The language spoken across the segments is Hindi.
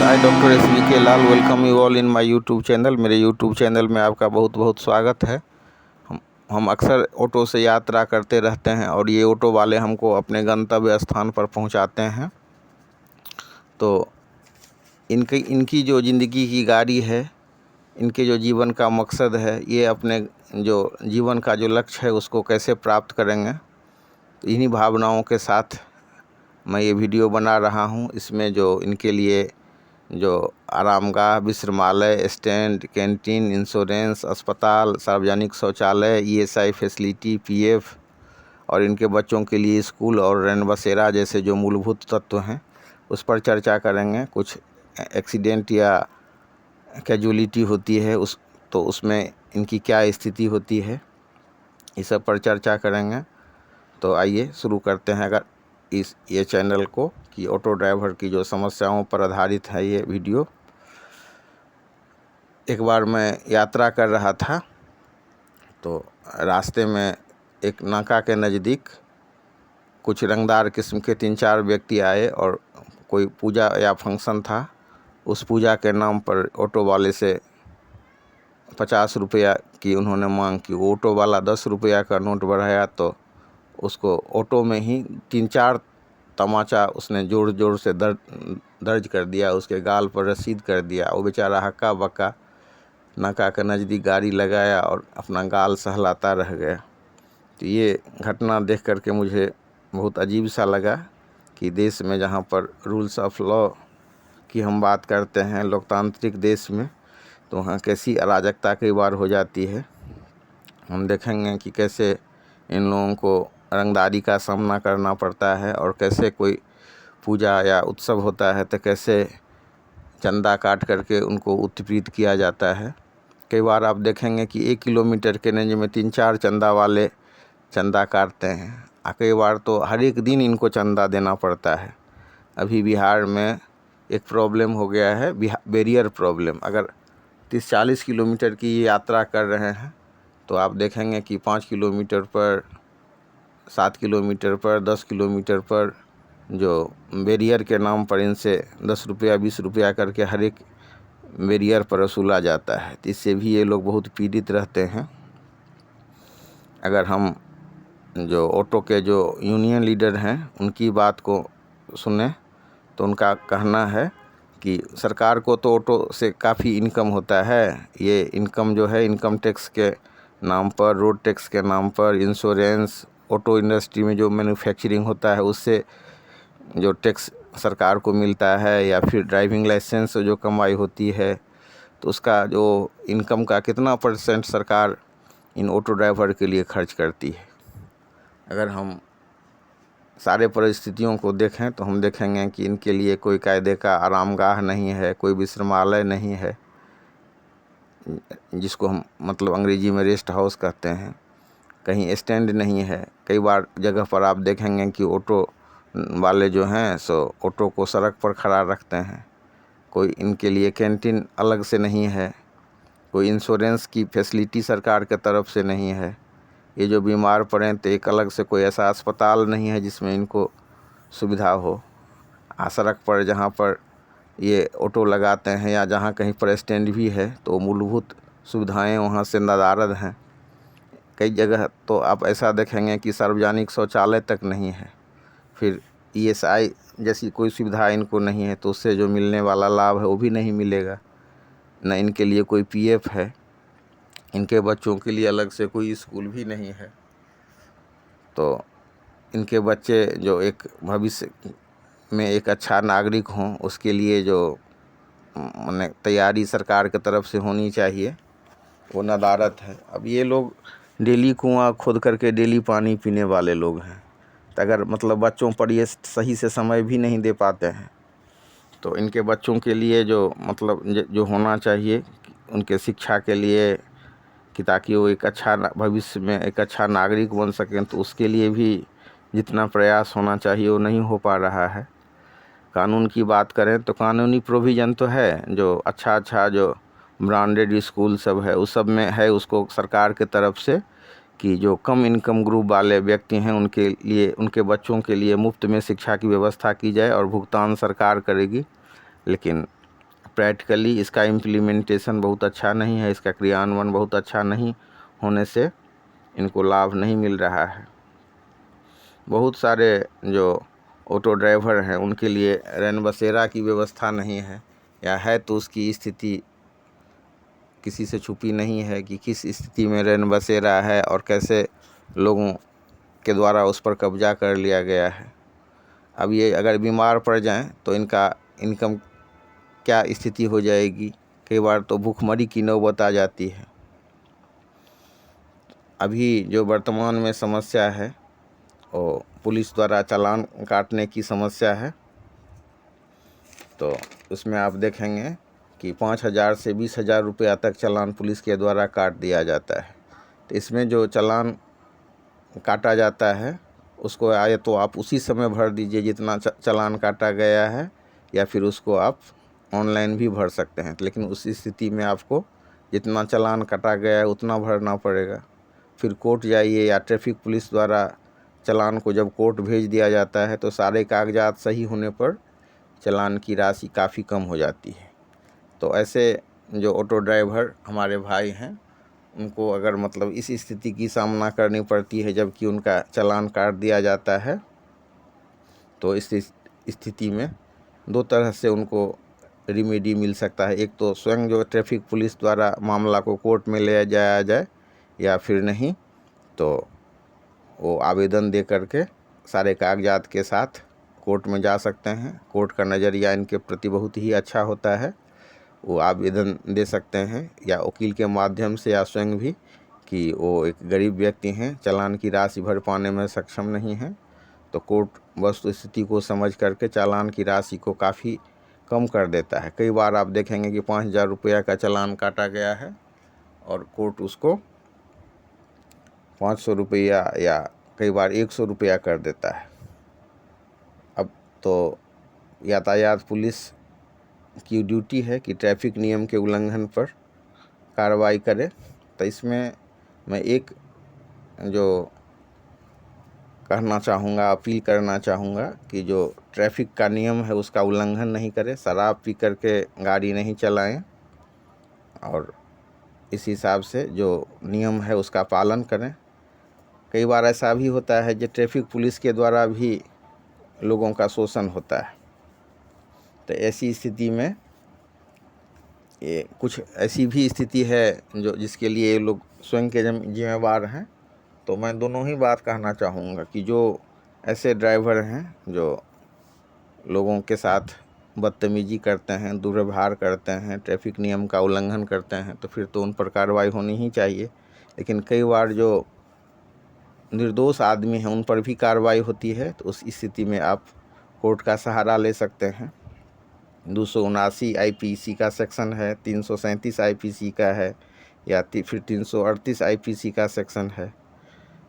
I doctor SVK Lal welcome you all in my YouTube channel. मेरे यूट्यूब चैनल में आपका बहुत बहुत स्वागत है। हम अक्सर ऑटो से यात्रा करते रहते हैं और ये ऑटो वाले हमको अपने गंतव्य स्थान पर पहुंचाते हैं। तो इनकी जो ज़िंदगी की गाड़ी है, इनके जो जीवन का मकसद है, ये अपने जो जीवन का जो लक्ष्य है उसको कैसे प्राप्त करेंगे, तो इन्हीं भावनाओं के साथ मैं ये वीडियो बना रहा हूँ। इसमें जो इनके लिए जो आरामगाह, विश्रामालय, स्टैंड, कैंटीन, इंश्योरेंस, अस्पताल, सार्वजनिक शौचालय, ESI फैसिलिटी, PF और इनके बच्चों के लिए स्कूल और रैन बसेरा जैसे जो मूलभूत तत्व हैं उस पर चर्चा करेंगे। कुछ एक्सीडेंट या कैजुअलिटी होती है तो उसमें इनकी क्या स्थिति होती है, इस सब पर चर्चा करेंगे। तो आइए शुरू करते हैं। अगर ये चैनल को कि ऑटो ड्राइवर की जो समस्याओं पर आधारित है ये वीडियो। एक बार मैं यात्रा कर रहा था तो रास्ते में एक नाका के नज़दीक कुछ रंगदार किस्म के 3-4 व्यक्ति आए और कोई पूजा या फंक्शन था। उस पूजा के नाम पर ऑटो वाले से 50 रुपया की उन्होंने मांग की। वो ऑटो वाला 10 रुपया का नोट बढ़ाया तो उसको ऑटो में ही 3-4 तमाचा उसने जोर जोर से दर्ज कर दिया। उसके गाल पर रसीद कर दिया। वो बेचारा हक्का बक्का नाका के नज़दीक गाड़ी लगाया और अपना गाल सहलाता रह गया। तो ये घटना देख करके मुझे बहुत अजीब सा लगा कि देश में जहाँ पर रूल्स ऑफ लॉ की हम बात करते हैं, लोकतांत्रिक देश में, तो वहाँ कैसी अराजकता कई बार हो जाती है। हम देखेंगे कि कैसे इन लोगों को रंगदारी का सामना करना पड़ता है और कैसे कोई पूजा या उत्सव होता है तो कैसे चंदा काट करके उनको उत्पीड़ित किया जाता है। कई बार आप देखेंगे कि 1 किलोमीटर के रेंज में 3-4 चंदा वाले चंदा काटते हैं। कई बार तो हर एक दिन इनको चंदा देना पड़ता है। अभी बिहार में एक प्रॉब्लम हो गया है, बैरियर प्रॉब्लम। अगर 30-40 किलोमीटर की यात्रा कर रहे हैं तो आप देखेंगे कि 5 किलोमीटर पर, 7 किलोमीटर पर, 10 किलोमीटर पर जो बैरियर के नाम पर इनसे 10 रुपया 20 रुपया करके हर एक बैरियर पर वसूला जाता है। तो इससे भी ये लोग बहुत पीड़ित रहते हैं। अगर हम जो ऑटो के जो यूनियन लीडर हैं उनकी बात को सुने तो उनका कहना है कि सरकार को तो ऑटो से काफ़ी इनकम होता है। ये इनकम जो है इनकम टैक्स के नाम पर, रोड टैक्स के नाम पर, इंश्योरेंस, ऑटो इंडस्ट्री में जो मैन्युफैक्चरिंग होता है उससे जो टैक्स सरकार को मिलता है, या फिर ड्राइविंग लाइसेंस से जो कमाई होती है, तो उसका जो इनकम का कितना % सरकार इन ऑटो ड्राइवर के लिए खर्च करती है। अगर हम सारे परिस्थितियों को देखें तो हम देखेंगे कि इनके लिए कोई कायदे का आरामगाह नहीं है, कोई विश्रामालय नहीं है, जिसको हम मतलब अंग्रेजी में रेस्ट हाउस कहते हैं। कहीं स्टैंड नहीं है। कई बार जगह पर आप देखेंगे कि ऑटो वाले जो हैं सो ऑटो को सड़क पर खड़ा रखते हैं। कोई इनके लिए कैंटीन अलग से नहीं है, कोई इंश्योरेंस की फैसिलिटी सरकार के तरफ से नहीं है। ये जो बीमार पड़ें तो एक अलग से कोई ऐसा अस्पताल नहीं है जिसमें इनको सुविधा हो। सड़क पर जहाँ पर ये ऑटो लगाते हैं या जहाँ कहीं पर स्टैंड भी है तो मूलभूत सुविधाएं वहाँ से नदारद हैं। कई जगह तो आप ऐसा देखेंगे कि सार्वजनिक शौचालय तक नहीं है। फिर ESI जैसी कोई सुविधा इनको नहीं है तो उससे जो मिलने वाला लाभ है वो भी नहीं मिलेगा। न इनके लिए कोई PF है, इनके बच्चों के लिए अलग से कोई स्कूल भी नहीं है। तो इनके बच्चे जो एक भविष्य में एक अच्छा नागरिक हों उसके लिए जो माने तैयारी सरकार की तरफ से होनी चाहिए वो नदारद है। अब ये लोग डेली कुआं खोद करके डेली पानी पीने वाले लोग हैं। तो अगर मतलब बच्चों पर ये सही से समय भी नहीं दे पाते हैं तो इनके बच्चों के लिए जो मतलब जो होना चाहिए उनके शिक्षा के लिए कि ताकि वो एक अच्छा भविष्य में एक अच्छा नागरिक बन सकें, तो उसके लिए भी जितना प्रयास होना चाहिए वो नहीं हो पा रहा है। कानून की बात करें तो कानूनी प्रोविज़न तो है, जो अच्छा जो ब्रांडेड स्कूल सब है उस सब में है, उसको सरकार के तरफ से कि जो कम इनकम ग्रुप वाले व्यक्ति हैं उनके लिए, उनके बच्चों के लिए मुफ्त में शिक्षा की व्यवस्था की जाए और भुगतान सरकार करेगी। लेकिन प्रैक्टिकली इसका इम्प्लीमेंटेशन बहुत अच्छा नहीं है, इसका क्रियान्वयन बहुत अच्छा नहीं होने से इनको लाभ नहीं मिल रहा है। बहुत सारे जो ऑटो ड्राइवर हैं उनके लिए रैन बसेरा की व्यवस्था नहीं है, या है तो उसकी स्थिति किसी से छुपी नहीं है कि किस स्थिति में रैन बसेरा है और कैसे लोगों के द्वारा उस पर कब्जा कर लिया गया है। अब ये अगर बीमार पड़ जाएं तो इनका इनकम क्या स्थिति हो जाएगी। कई बार तो भूखमरी की नौबत आ जाती है। अभी जो वर्तमान में समस्या है वो पुलिस द्वारा चालान काटने की समस्या है। तो उसमें आप देखेंगे कि 5,000 से 20,000 रुपया तक चालान पुलिस के द्वारा काट दिया जाता है। तो इसमें जो चालान काटा जाता है उसको आए तो आप उसी समय भर दीजिए जितना चालान काटा गया है, या फिर उसको आप ऑनलाइन भी भर सकते हैं। लेकिन उस स्थिति में आपको जितना चालान काटा गया है उतना भरना पड़ेगा। फिर कोर्ट जाइए, या ट्रैफिक पुलिस द्वारा चालान को जब कोर्ट भेज दिया जाता है तो सारे कागजात सही होने पर चालान की राशि काफ़ी कम हो जाती है। तो ऐसे जो ऑटो ड्राइवर हमारे भाई हैं उनको अगर मतलब इस स्थिति की सामना करनी पड़ती है जबकि उनका चालान काट दिया जाता है, तो इस स्थिति में दो तरह से उनको रिमेडी मिल सकता है। एक तो स्वयं जो ट्रैफिक पुलिस द्वारा मामला को कोर्ट में ले जाया जाए, या फिर नहीं तो वो आवेदन दे करके सारे कागजात के साथ कोर्ट में जा सकते हैं। कोर्ट का नज़रिया इनके प्रति बहुत ही अच्छा होता है। वो आवेदन दे सकते हैं या वकील के माध्यम से, या स्वयं भी, कि वो एक गरीब व्यक्ति हैं, चालान की राशि भर पाने में सक्षम नहीं हैं। तो कोर्ट वस्तु स्थिति को समझ करके चालान की राशि को काफ़ी कम कर देता है। कई बार आप देखेंगे कि 5,000 रुपया का चालान काटा गया है और कोर्ट उसको 500 रुपया या कई बार 100 रुपया कर देता है। अब तो यातायात पुलिस की ड्यूटी है कि ट्रैफिक नियम के उल्लंघन पर कार्रवाई करे। तो इसमें मैं एक जो कहना चाहूँगा, अपील करना चाहूँगा कि जो ट्रैफिक का नियम है उसका उल्लंघन नहीं करें, शराब पी करके गाड़ी नहीं चलाएं, और इस हिसाब से जो नियम है उसका पालन करें। कई बार ऐसा भी होता है जो ट्रैफिक पुलिस के द्वारा भी लोगों का शोषण होता है। तो ऐसी स्थिति में ये कुछ ऐसी भी स्थिति है जो जिसके लिए ये लोग स्वयं के जिम्मेवार हैं। तो मैं दोनों ही बात कहना चाहूँगा कि जो ऐसे ड्राइवर हैं जो लोगों के साथ बदतमीजी करते हैं, दुर्व्यवहार करते हैं, ट्रैफिक नियम का उल्लंघन करते हैं, तो फिर तो उन पर कार्रवाई होनी ही चाहिए। लेकिन कई बार जो निर्दोष आदमी हैं उन पर भी कार्रवाई होती है। तो उस स्थिति में आप कोर्ट का सहारा ले सकते हैं। 279 IPC का सेक्शन है, 337 IPC का है, या फिर 338 IPC का सेक्शन है,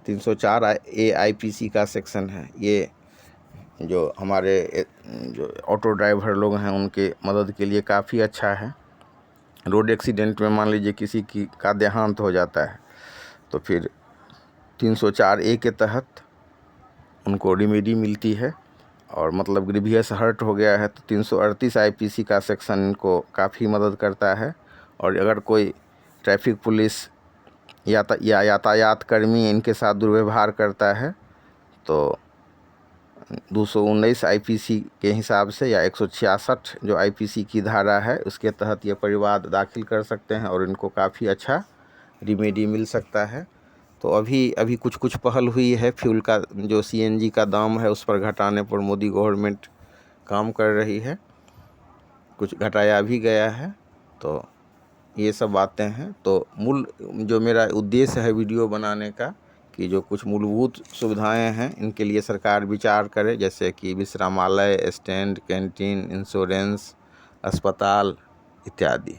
304 AIPC का सेक्शन है। ये जो हमारे जो ऑटो ड्राइवर लोग हैं उनके मदद के लिए काफ़ी अच्छा है। रोड एक्सीडेंट में मान लीजिए किसी का देहांत हो जाता है तो फिर 304A के तहत उनको रिमेडी मिलती है, और मतलब ग्रीवियस हर्ट हो गया है तो 338 IPC का सेक्शन इनको काफ़ी मदद करता है। और अगर कोई ट्रैफिक पुलिस या यातायात कर्मी इनके साथ दुर्व्यवहार करता है तो 219 IPC के हिसाब से, या 166 जो IPC की धारा है उसके तहत ये परिवाद दाखिल कर सकते हैं और इनको काफ़ी अच्छा रिमेडी मिल सकता है। तो अभी कुछ पहल हुई है। फ्यूल का जो CNG का दाम है उस पर घटाने पर मोदी गवर्नमेंट काम कर रही है, कुछ घटाया भी गया है। तो ये सब बातें हैं। तो मूल जो मेरा उद्देश्य है वीडियो बनाने का कि जो कुछ मूलभूत सुविधाएं हैं इनके लिए सरकार विचार करे, जैसे कि विश्रामालय, स्टैंड, कैंटीन, इंश्योरेंस, अस्पताल इत्यादि।